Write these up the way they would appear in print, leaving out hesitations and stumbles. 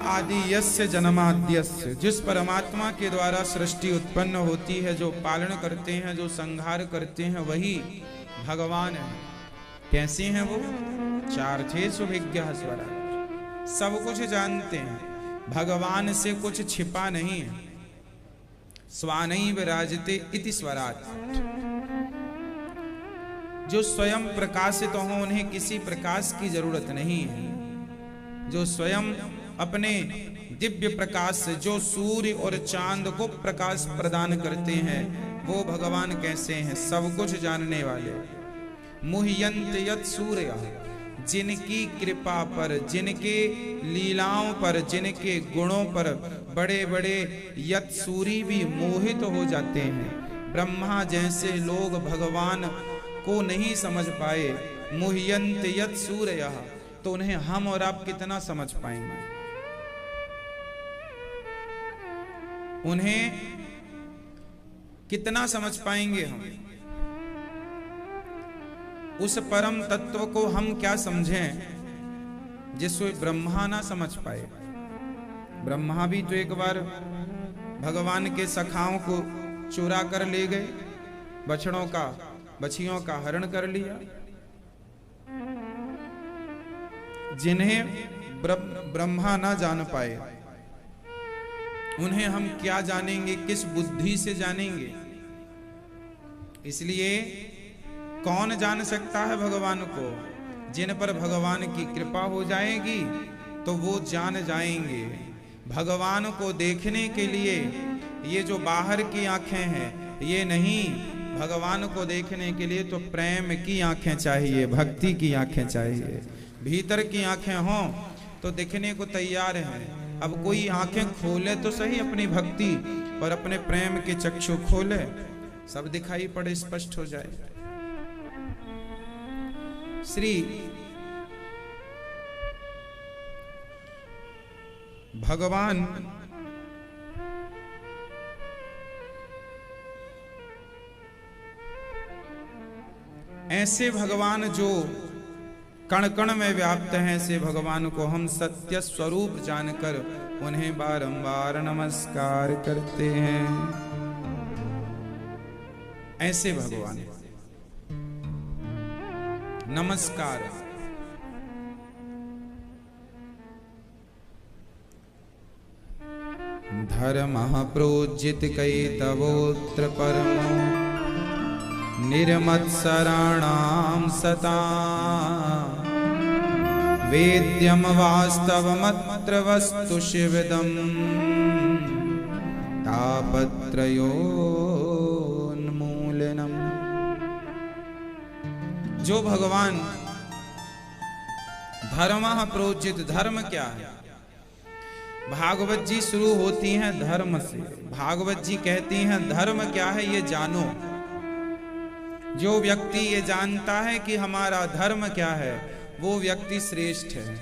आदि यस्य जन्माद्यस्य, जिस परमात्मा के द्वारा सृष्टि उत्पन्न होती है, जो पालन करते हैं, जो संहार करते हैं, वही भगवान है। कैसे हैं वो? चार्थेषु विज्ञः स्वराट, सब कुछ जानते हैं। भगवान से कुछ छिपा नहीं है। स्वानैव विराजते इति स्वराट, जो स्वयं प्रकाशित हो, उन्हें किसी प्रकाश की जरूरत नहीं है। जो स्वयं अपने दिव्य प्रकाश से, जो सूर्य और चांद को प्रकाश प्रदान करते हैं, वो भगवान कैसे हैं? सब कुछ जानने वाले। मुह्यन्त यत् सूर्यः, जिनकी कृपा पर, जिनके लीलाओं पर, जिनके गुणों पर बड़े बड़े यत् सूरी भी मोहित हो जाते हैं। ब्रह्मा जैसे लोग भगवान को नहीं समझ पाए, मुह्यन्त यत् सूर्यः, तो उन्हें हम और आप कितना समझ पाएंगे? उन्हें कितना समझ पाएंगे हम? उस परम तत्व को हम क्या समझें जिसको ब्रह्मा ना समझ पाए। ब्रह्मा भी तो एक बार भगवान के सखाओं को चुरा कर ले गए, बछियों का हरण कर लिया। जिन्हें ब्रह्मा ना जान पाए, उन्हें हम क्या जानेंगे? किस बुद्धि से जानेंगे? इसलिए कौन जान सकता है भगवान को? जिन पर भगवान की कृपा हो जाएगी तो वो जान जाएंगे। भगवान को देखने के लिए ये जो बाहर की आंखें हैं, ये नहीं। भगवान को देखने के लिए तो प्रेम की आंखें चाहिए, भक्ति की आंखें चाहिए। भीतर की आंखें हों तो दिखने को तैयार हैं। अब कोई आंखें खोले तो सही अपनी भक्ति और अपने प्रेम के चक्षु खोले, सब दिखाई पड़े, स्पष्ट हो जाए। श्री भगवान ऐसे भगवान जो कण कण में व्याप्त हैं, ऐसे भगवान को हम सत्य स्वरूप जानकर उन्हें बारंबार नमस्कार करते हैं। ऐसे भगवान नमस्कार। धर्मः प्रोज्जित कैतवोऽत्र परमो निर्मत्सराणां सता वेद्यं वास्तवमत्र वस्तु शिवदं तापत्रयोन्मूलनम्। जो भगवान धर्मः प्रोज्जित, धर्म क्या है? भागवत जी शुरू होती हैं धर्म से। भागवत जी कहती हैं धर्म क्या है ये जानो। जो व्यक्ति ये जानता है कि हमारा धर्म क्या है, वो व्यक्ति श्रेष्ठ है।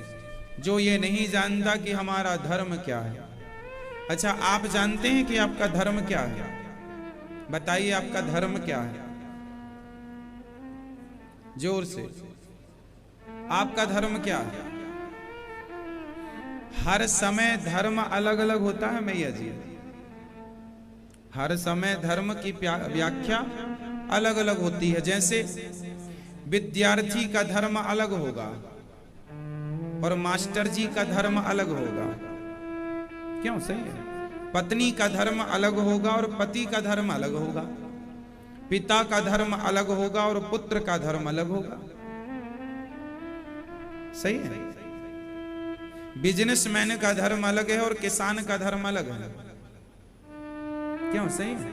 जो ये नहीं जानता कि हमारा धर्म क्या है। अच्छा, आप जानते हैं कि आपका धर्म क्या है? बताइए आपका धर्म क्या है? जोर से, आपका धर्म क्या है? हर समय धर्म अलग अलग होता है मैया जी। हर समय धर्म की व्याख्या अलग अलग होती है। जैसे विद्यार्थी का धर्म अलग होगा और मास्टर जी का धर्म अलग होगा। क्यों? सही है। पत्नी का धर्म अलग होगा और पति का धर्म अलग होगा। पिता का धर्म अलग होगा और पुत्र का धर्म अलग होगा। सही है। बिजनेसमैन का धर्म अलग है और किसान का धर्म अलग है। क्यों? सही है।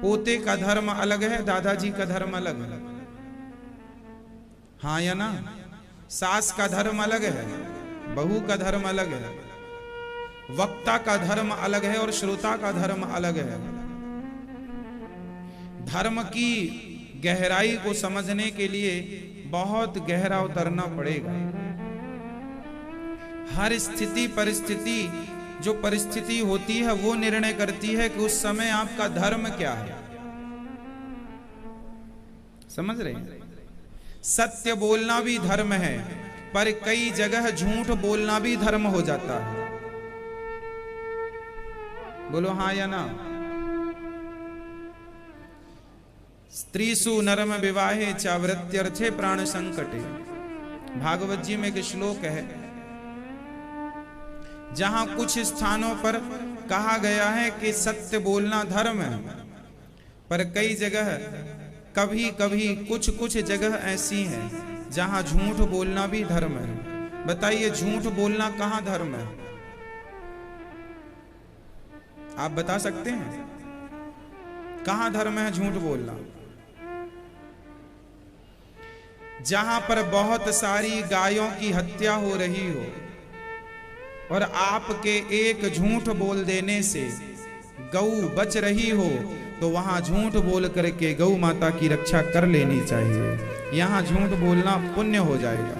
पोते का धर्म अलग है, दादाजी का धर्म अलग है। हाँ या ना? सास का धर्म अलग है, बहू का धर्म अलग है। वक्ता का धर्म अलग है और श्रोता का धर्म अलग है। धर्म की गहराई को समझने के लिए बहुत गहरा उतरना पड़ेगा। हर स्थिति परिस्थिति, जो परिस्थिति होती है वो निर्णय करती है कि उस समय आपका धर्म क्या है। समझ रहे हैं? सत्य बोलना भी धर्म है, पर कई जगह झूठ बोलना भी धर्म हो जाता है। बोलो हाँ या ना। स्त्रीसु नरम विवाहे चावृत्यर्थे प्राण संकटे, भागवत जी में एक श्लोक है जहां कुछ स्थानों पर कहा गया है कि सत्य बोलना धर्म है, पर कई जगह कभी कभी कुछ जगह ऐसी हैं जहां झूठ बोलना भी धर्म है। बताइए झूठ बोलना कहां धर्म है? आप बता सकते हैं कहां धर्म है झूठ बोलना? जहां पर बहुत सारी गायों की हत्या हो रही हो और आपके एक झूठ बोल देने से गऊ बच रही हो, तो वहां झूठ बोल करके गौ माता की रक्षा कर लेनी चाहिए। यहां झूठ बोलना पुण्य हो जाएगा।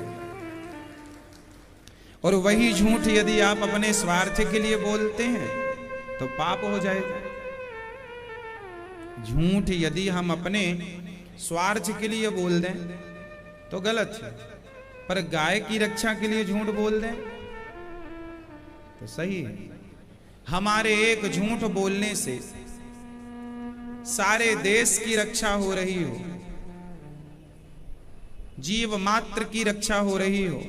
और वही झूठ यदि आप अपने स्वार्थ के लिए बोलते हैं तो पाप हो जाएगा। झूठ यदि हम अपने स्वार्थ के लिए बोल दें तो गलत है, पर गाय की रक्षा के लिए झूठ बोल दें तो सही है। हमारे एक झूठ बोलने से सारे देश की रक्षा हो रही हो, जीव मात्र की रक्षा हो रही हो,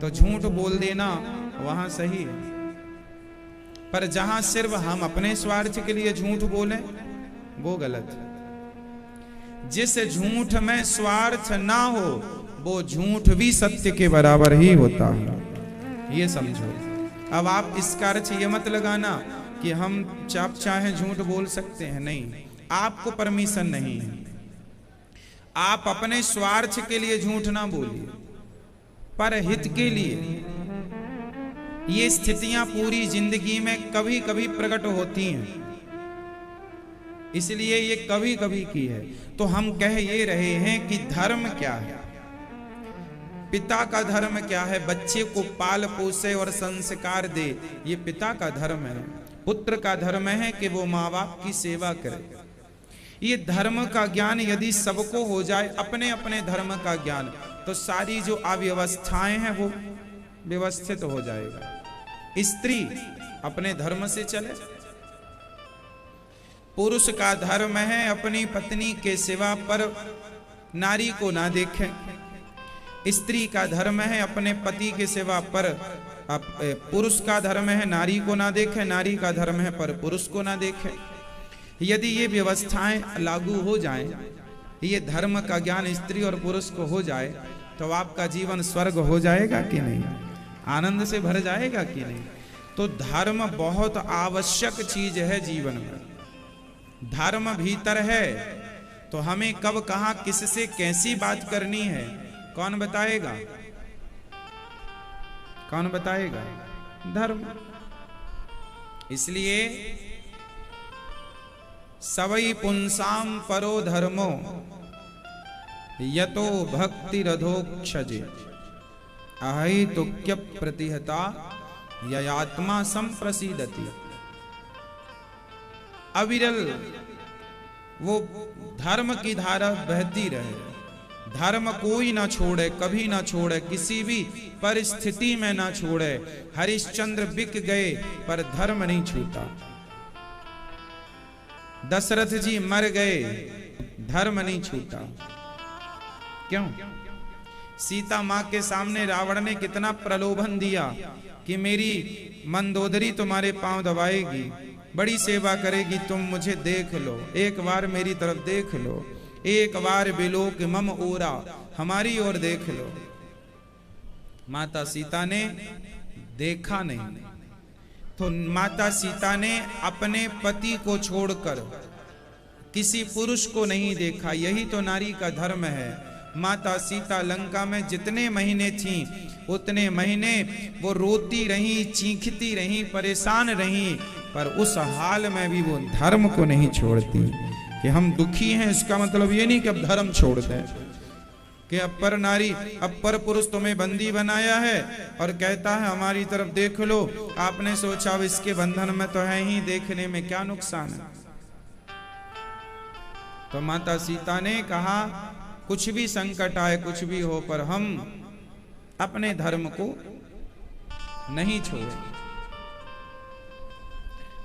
तो झूठ बोल देना वहां सही है। पर जहां सिर्फ हम अपने स्वार्थ के लिए झूठ बोलें वो गलत है। जिस झूठ में स्वार्थ ना हो वो झूठ भी सत्य के बराबर ही होता है, ये समझो। अब आप इसका अर्थ ये मत लगाना कि हम आप चाहे झूठ बोल सकते हैं, नहीं, आपको परमिशन नहीं है। आप अपने स्वार्थ के लिए झूठ ना बोलिए, पर हित के लिए। ये स्थितियां पूरी जिंदगी में कभी कभी प्रकट होती हैं, इसलिए ये कभी कभी की है। तो हम कह ये रहे हैं कि धर्म क्या है, पिता का धर्म क्या है? बच्चे को पाल पोसे और संस्कार दे, ये पिता का धर्म है। पुत्र का धर्म है कि वो माँ बाप की सेवा करे। ये धर्म का ज्ञान यदि सबको हो जाए, अपने अपने धर्म का ज्ञान, तो सारी जो अव्यवस्थाएं हैं वो व्यवस्थित हो जाएगा। स्त्री अपने धर्म से चले। पुरुष का धर्म है अपनी पत्नी के सिवा पर नारी को ना देखे। स्त्री का धर्म है अपने पति के सिवा पर, पुरुष का धर्म है नारी को ना देखे, नारी का धर्म है पर पुरुष को ना देखे। यदि ये व्यवस्थाएं लागू हो जाएं, ये धर्म का ज्ञान स्त्री और पुरुष को हो जाए, तो आपका जीवन स्वर्ग हो जाएगा कि नहीं? आनंद से भर जाएगा कि नहीं? तो धर्म बहुत आवश्यक चीज है जीवन में। धर्म भीतर है तो हमें कब कहां किससे कैसी बात करनी है कौन बताएगा? कौन बताएगा? धर्म। इसलिए सवै पुंसाम परो धर्मो यतो भक्ति रधोक्षजे अहैतुक्य प्रतिहता ययात्मा संप्रसीदति। अविरल वो धर्म की धारा बहती रहे, धर्म कोई ना छोड़े, कभी ना छोड़े, किसी भी परिस्थिति में ना छोड़े। हरिश्चंद्र बिक गए पर धर्म नहीं छूटा, दशरथ जी मर गए, धर्म नहीं छूटा। क्यों? सीता मां के सामने रावण ने कितना प्रलोभन दिया कि मेरी मंदोदरी तुम्हारे पांव दबाएगी, बड़ी सेवा करेगी, तुम मुझे देख लो, एक बार मेरी तरफ देख लो, एक बार बिलोक मम ओरा, हमारी ओर देख लो। माता सीता ने देखा नहीं, तो माता सीता ने अपने पति को छोड़कर किसी पुरुष को नहीं देखा। यही तो नारी का धर्म है। माता सीता लंका में जितने महीने थीं उतने महीने वो रोती रहीं, चीखती रहीं, परेशान रहीं, पर उस हाल में भी वो धर्म को नहीं छोड़ती। कि हम दुखी हैं इसका मतलब ये नहीं कि अब धर्म छोड़ दें, कि अपर नारी अपर पुरुष तुम्हें बंदी बनाया है और कहता है हमारी तरफ देख लो, आपने सोचा अब इसके बंधन में तो है ही, देखने में क्या नुकसान है। तो माता सीता ने कहा कुछ भी संकट आए, कुछ भी हो, पर हम अपने धर्म को नहीं छोड़े।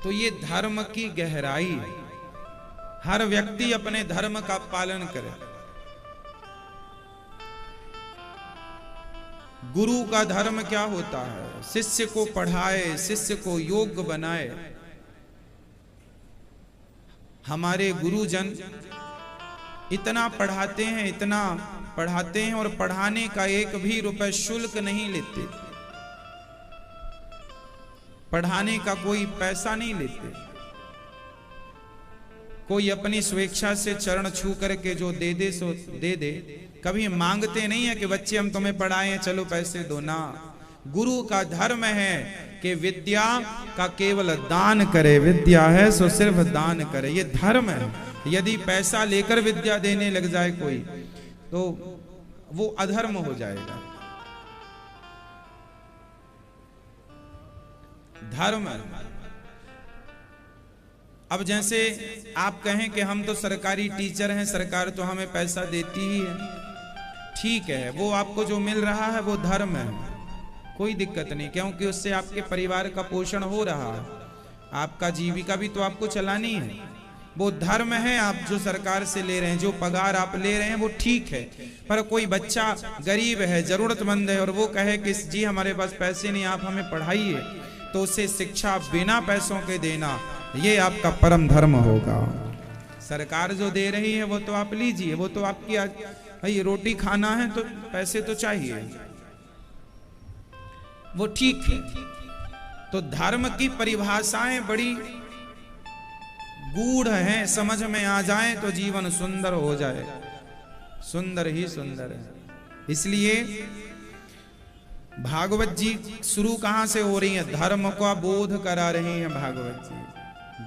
तो ये धर्म की गहराई है। हर व्यक्ति अपने धर्म का पालन करे। गुरु का धर्म क्या होता है? शिष्य को पढ़ाए, शिष्य को योग्य बनाए। हमारे गुरुजन इतना पढ़ाते हैं, इतना पढ़ाते हैं और पढ़ाने का एक भी रुपए शुल्क नहीं लेते। पढ़ाने का कोई पैसा नहीं लेते। कोई अपनी स्वेच्छा से चरण छू करके जो दे दे सो दे दे। कभी मांगते नहीं है कि बच्चे हम तुम्हें पढ़ाएं, चलो पैसे दो ना। गुरु का धर्म है कि विद्या का केवल दान करे। विद्या है सो सिर्फ दान करे, ये धर्म है। यदि पैसा लेकर विद्या देने लग जाए कोई, तो वो अधर्म हो जाएगा। धर्म। अब जैसे आप कहें कि हम तो सरकारी टीचर हैं, सरकार तो हमें पैसा देती ही है, ठीक है, वो आपको जो मिल रहा है वो धर्म है, कोई दिक्कत नहीं, क्योंकि उससे आपके परिवार का पोषण हो रहा है, आपका जीविका भी तो आपको चलानी है, वो धर्म है। आप जो सरकार से ले रहे हैं, जो पगार आप ले रहे हैं वो ठीक है। पर कोई बच्चा गरीब है, जरूरतमंद है और वो कहे कि जी हमारे पास पैसे नहीं, आप हमें पढ़ाइए, तो उसे शिक्षा बिना पैसों के देना, ये आपका परम धर्म होगा। सरकार जो दे रही है वो तो आप लीजिए, वो तो आपकी भाई रोटी खाना है तो पैसे तो चाहिए, वो ठीक है। तो धर्म की परिभाषाएं बड़ी गूढ़ हैं, समझ में आ जाए तो जीवन सुंदर हो जाए, सुंदर ही सुंदर है। इसलिए भागवत जी शुरू कहां से हो रही है? धर्म का बोध करा रही हैं भागवत जी।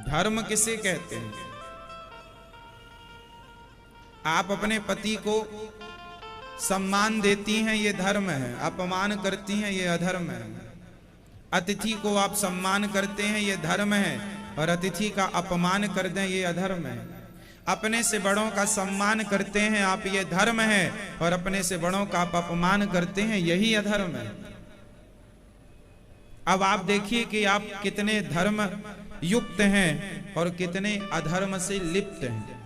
धर्म किसे कहते हैं? आप अपने पति को सम्मान देती हैं, ये धर्म है। अपमान करती हैं, ये अधर्म है। अतिथि को आप सम्मान करते हैं, ये धर्म है, और अतिथि का अपमान कर दें, ये अधर्म है। अपने से बड़ों का सम्मान करते हैं आप, ये धर्म है, और अपने से बड़ों का आप अपमान करते हैं, यही अधर्म है। अब आप देखिए कि आप कितने धर्म युक्त हैं और कितने अधर्म से लिप्त हैं।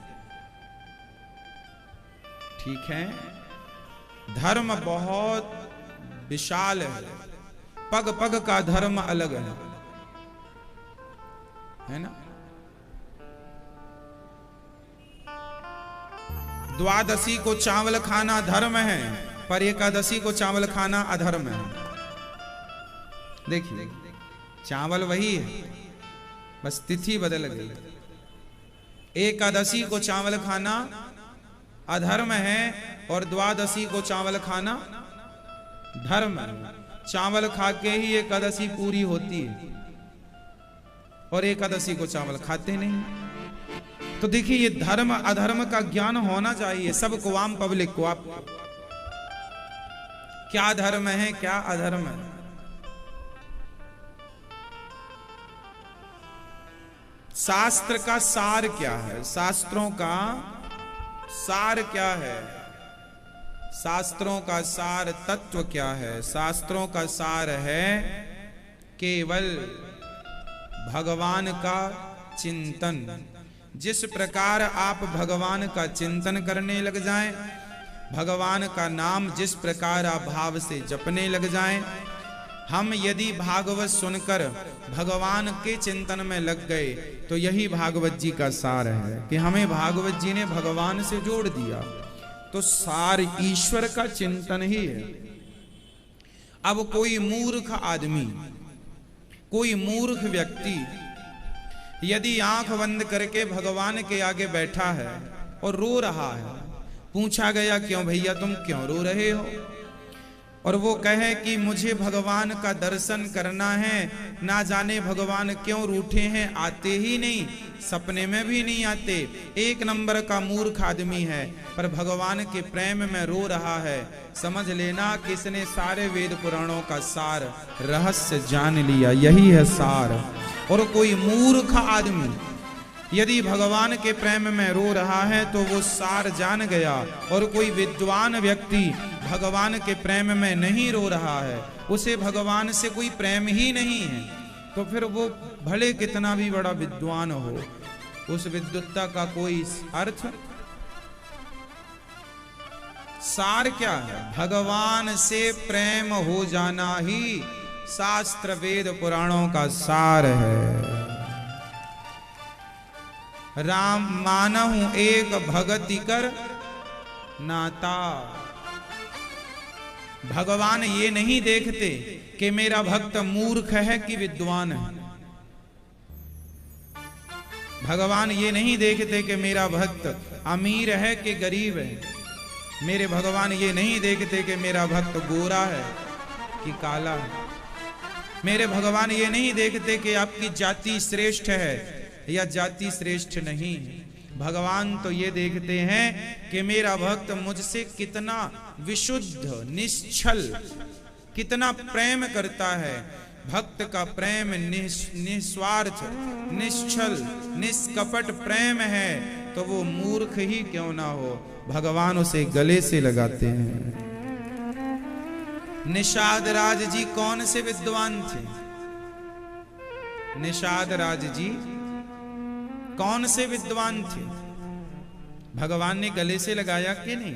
ठीक है, धर्म बहुत विशाल है, पग पग का धर्म अलग है ना। द्वादशी को चावल खाना धर्म है, पर एकादशी को चावल खाना अधर्म है। देखिए, चावल वही है, बस तिथि बदल गई। एकादशी को चावल खाना अधर्म है और द्वादशी को चावल खाना धर्म है। चावल खा के ही एकादशी पूरी होती है और एकादशी को चावल खाते नहीं। तो देखिए, ये धर्म अधर्म का ज्ञान होना चाहिए सबको, आम पब्लिक को। आप क्या धर्म है, क्या अधर्म है। शास्त्र का सार क्या है? शास्त्रों का सार क्या है? शास्त्रों का सार तत्व क्या है? शास्त्रों का सार है केवल भगवान का चिंतन। जिस प्रकार आप भगवान का चिंतन करने लग जाएं, भगवान का नाम जिस प्रकार आप भाव से जपने लग जाएं, हम यदि भागवत सुनकर भगवान के चिंतन में लग गए तो यही भागवत जी का सार है कि हमें भागवत जी ने भगवान से जोड़ दिया। तो सार ईश्वर का चिंतन ही है। अब कोई मूर्ख आदमी, कोई मूर्ख व्यक्ति यदि आंख बंद करके भगवान के आगे बैठा है और रो रहा है, पूछा गया क्यों भैया तुम क्यों रो रहे हो, और वो कहे कि मुझे भगवान का दर्शन करना है, ना जाने भगवान क्यों रूठे हैं, आते ही नहीं, सपने में भी नहीं आते, एक नंबर का मूर्ख आदमी है, पर भगवान के प्रेम में रो रहा है, समझ लेना कि इसने सारे वेद पुराणों का सार रहस्य जान लिया, यही है सार। और कोई मूर्ख आदमी यदि भगवान के प्रेम में रो रहा है तो वो सार जान गया, और कोई विद्वान व्यक्ति भगवान के प्रेम में नहीं रो रहा है, उसे भगवान से कोई प्रेम ही नहीं है, तो फिर वो भले कितना भी बड़ा विद्वान हो, उस विद्वत्ता का कोई अर्थ। सार क्या है? भगवान से प्रेम हो जाना ही शास्त्र वेद पुराणों का सार है। राम मानहु एक भगति कर नाता। भगवान ये नहीं देखते कि मेरा भक्त मूर्ख है कि विद्वान है। भगवान ये नहीं देखते कि मेरा भक्त अमीर है कि गरीब है। मेरे भगवान ये नहीं देखते कि मेरा भक्त गोरा है कि काला है। मेरे भगवान ये नहीं देखते कि आपकी जाति श्रेष्ठ है या जाति श्रेष्ठ नहीं है। भगवान तो ये देखते हैं कि मेरा भक्त मुझसे कितना विशुद्ध निश्चल, कितना प्रेम करता है। भक्त का प्रेम निस्वार्थ, निश्चल, निष्कपट प्रेम है, तो वो मूर्ख ही क्यों ना हो, भगवान उसे गले से लगाते हैं। निषाद राज जी कौन से विद्वान थे? निषाद राज जी कौन से विद्वान थे? भगवान ने गले से लगाया कि नहीं?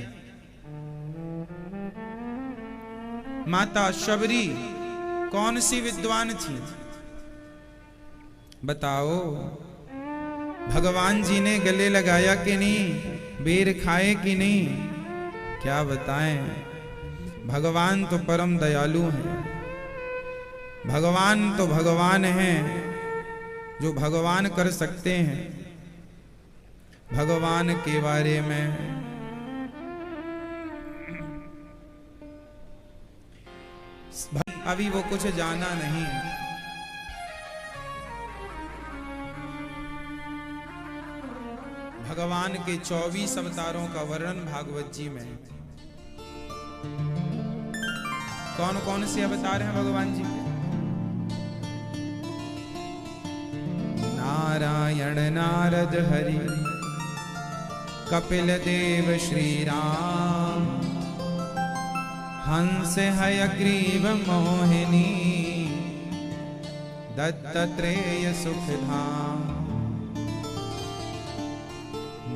माता शबरी कौन सी विद्वान थी? बताओ। भगवान जी ने गले लगाया कि नहीं? बेर खाए कि नहीं? क्या बताएं। भगवान तो परम दयालु हैं। भगवान तो भगवान हैं, जो भगवान कर सकते हैं। भगवान के बारे में अभी वो कुछ जाना नहीं। भगवान के 24 अवतारों का वर्णन भागवत जी में। कौन कौन से अवतार हैं भगवान जी के? नारायण नारद हरि, कपिल देव श्री राम, हंस हयग्रीव मोहिनी, दत्तात्रेय सुखधाम,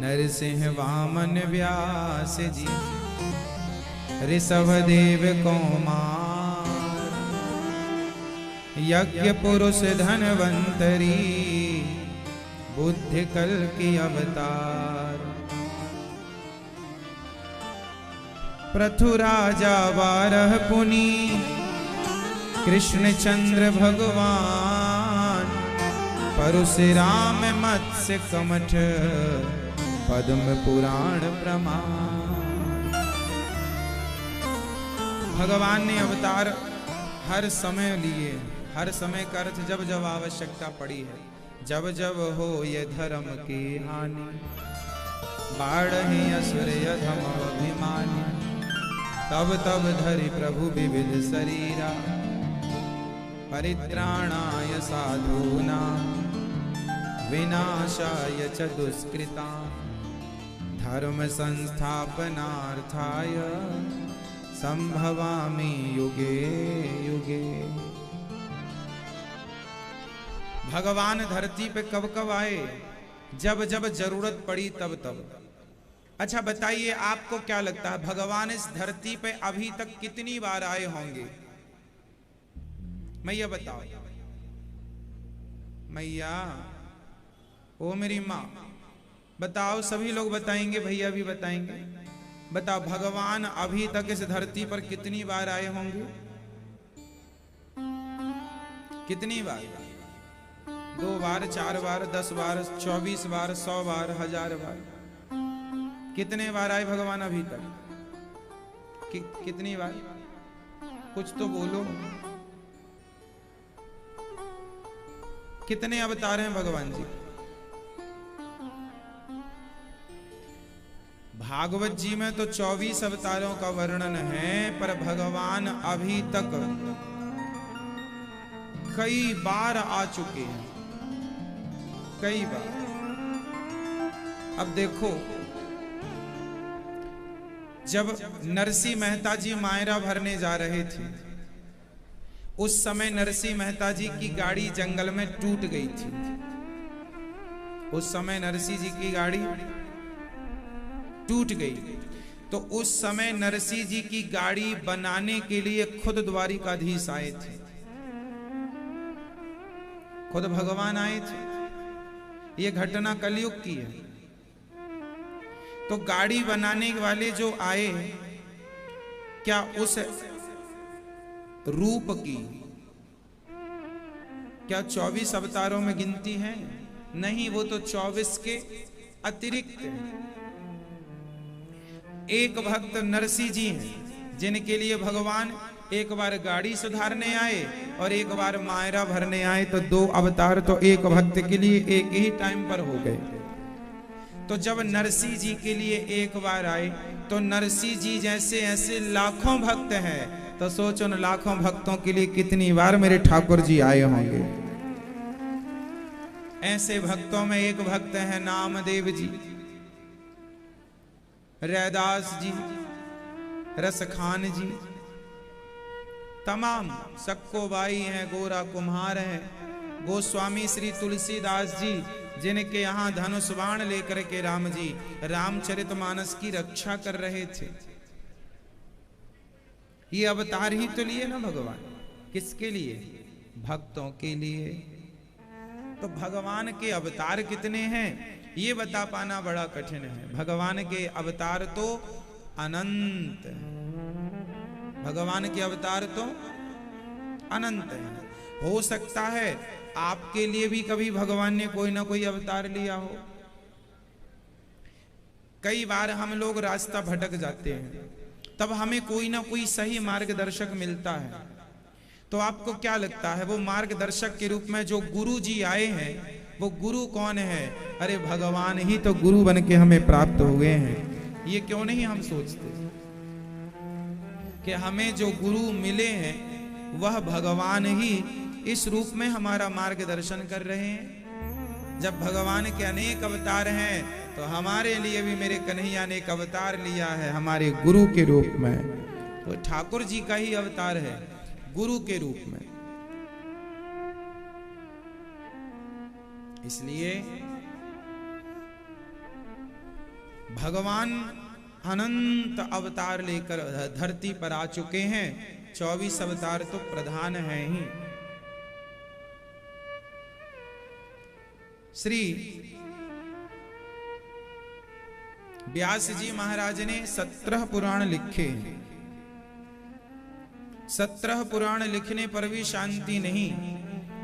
नरसिंह वामन व्यास जी, ऋषभ देव कौमार, यज्ञ पुरुष धनवंतरी, बुद्धि कल की अवतार, पृथु राजा बारह पुनी, कृष्ण चंद्र भगवान, परशुराम मत्स्य कमठ, पद्म पुराण प्रमाण। भगवान ने अवतार हर समय लिए। हर समय का अर्थ जब जब आवश्यकता पड़ी है, जब जब हो ये धर्म की हानि, बाढ़हि असुर अधम अभिमानी, तब तब धरि प्रभु विविध शरीरा, परित्राणाय साधूनां, विनाशाय च दुष्कृतां, धर्म संस्थापनार्थाय संभवामि युगे युगे। भगवान धरती पे कब कब आए? जब जब जरूरत पड़ी तब तब। अच्छा बताइए, आपको क्या लगता है भगवान इस धरती पे अभी तक कितनी बार आए होंगे? मैया बताओ। मैया, ओ मेरी माँ बताओ। सभी लोग बताएंगे, भैया भी बताएंगे। बताओ भगवान अभी तक इस धरती पर कितनी बार आए होंगे? कितनी बार? 2 बार, 4 बार, 10 बार, 24 बार, 100 बार, 1000 बार? कितने बार आए भगवान अभी तक? कितनी बार? कुछ तो बोलो। कितने अवतार हैं भगवान जी? भागवत जी में तो 24 अवतारों का वर्णन है, पर भगवान अभी तक कई बार आ चुके हैं, कई बार। अब देखो, जब नरसिंह मेहता जी मायरा भरने जा रहे थे, उस समय नरसिंह मेहता जी की गाड़ी जंगल में टूट गई थी। उस समय नरसिंह जी की गाड़ी टूट गई, तो उस समय नरसिंह जी की गाड़ी बनाने के लिए खुद द्वारिकाधीश आए थे, खुद भगवान आए थे। ये घटना कलयुग की है। तो गाड़ी बनाने वाले जो आए, क्या उस रूप की क्या 24 अवतारों में गिनती है? नहीं, वो तो 24 के अतिरिक्त है। एक भक्त नरसिंह जी हैं, जिनके लिए भगवान एक बार गाड़ी सुधारने आए और एक बार मायरा भरने आए, तो 2 अवतार तो एक भक्त के लिए एक ही टाइम पर हो गए। तो जब नरसिंह जी के लिए एक बार आए, तो नरसिंह जी जैसे ऐसे लाखों भक्त हैं, तो सोचो न लाखों भक्तों के लिए कितनी बार मेरे ठाकुर जी आए होंगे। ऐसे भक्तों में एक भक्त है नामदेव जी, रैदास जी, रसखान जी, तमाम सक्कोबाई हैं, गोरा कुम्हार हैं, गोस्वामी श्री तुलसीदास जी, जिनके यहाँ धनुष बाण लेकर के राम जी रामचरितमानस की रक्षा कर रहे थे। ये अवतार ही तो लिए ना भगवान। किसके लिए? भक्तों के लिए। तो भगवान के अवतार कितने हैं ये बता पाना बड़ा कठिन है। भगवान के अवतार तो अनंत है। भगवान के अवतार तो अनंत है। हो सकता है आपके लिए भी कभी भगवान ने कोई ना कोई अवतार लिया हो। कई बार हम लोग रास्ता भटक जाते हैं, तब हमें कोई ना कोई सही मार्गदर्शक मिलता है। तो आपको क्या लगता है वो मार्गदर्शक के रूप में जो गुरु जी आए हैं, वो गुरु कौन है? अरे भगवान ही तो गुरु बन के हमें प्राप्त हुए हैं। ये क्यों नहीं हम सोचते कि हमें जो गुरु मिले हैं वह भगवान ही इस रूप में हमारा मार्गदर्शन कर रहे हैं। जब भगवान के अनेक अवतार हैं, तो हमारे लिए भी मेरे कन्हैया ने एक अवतार लिया है हमारे गुरु के रूप में। तो ठाकुर जी का ही अवतार है गुरु के रूप में। इसलिए भगवान अनंत अवतार लेकर धरती पर आ चुके हैं। 24 अवतार तो प्रधान हैं ही। श्री व्यास जी महाराज ने 17 पुराण लिखे। 17 पुराण लिखने पर भी शांति नहीं।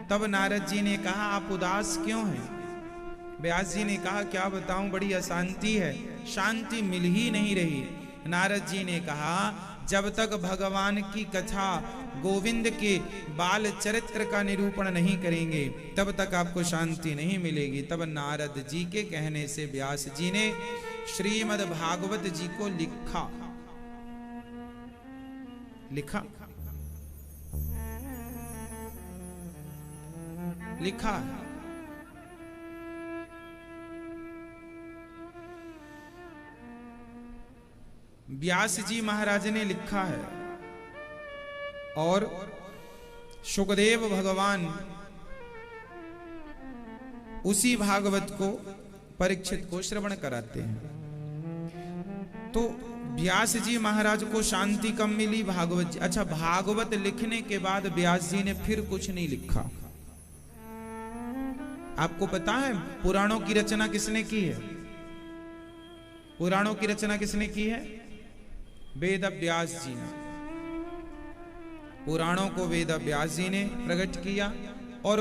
तब नारद जी ने कहा आप उदास क्यों हैं? व्यास जी ने कहा क्या बताऊं, बड़ी अशांति है, शांति मिल ही नहीं रही। नारद जी ने कहा जब तक भगवान की कथा गोविंद के बाल चरित्र का निरूपण नहीं करेंगे तब तक आपको शांति नहीं मिलेगी। तब नारद जी के कहने से व्यास जी ने श्रीमद् भागवत जी को लिखा। व्यास जी महाराज ने लिखा है और सुखदेव भगवान उसी भागवत को परीक्षित को श्रवण कराते हैं। तो व्यास जी महाराज को शांति कम मिली भागवत। अच्छा, भागवत लिखने के बाद व्यास जी ने फिर कुछ नहीं लिखा। आपको पता है पुराणों की रचना किसने की है? पुराणों की रचना किसने की है? वेद व्यास जी ने। पुराणों को वेद व्यास जी ने प्रकट किया। और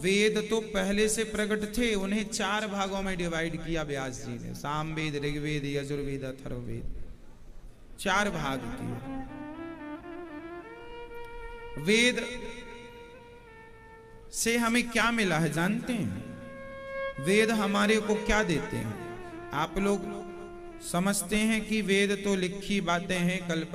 वेद तो पहले से प्रकट थे, उन्हें 4 भागों में डिवाइड किया व्यास जी ने। सामवेद, ऋग्वेद, यजुर्वेद, अथर्ववेद, 4 भाग किए। वेद से हमें क्या मिला है जानते हैं? वेद हमारे को क्या देते हैं? आप लोग समझते हैं कि वेद तो लिखी बातें हैं, कल्पना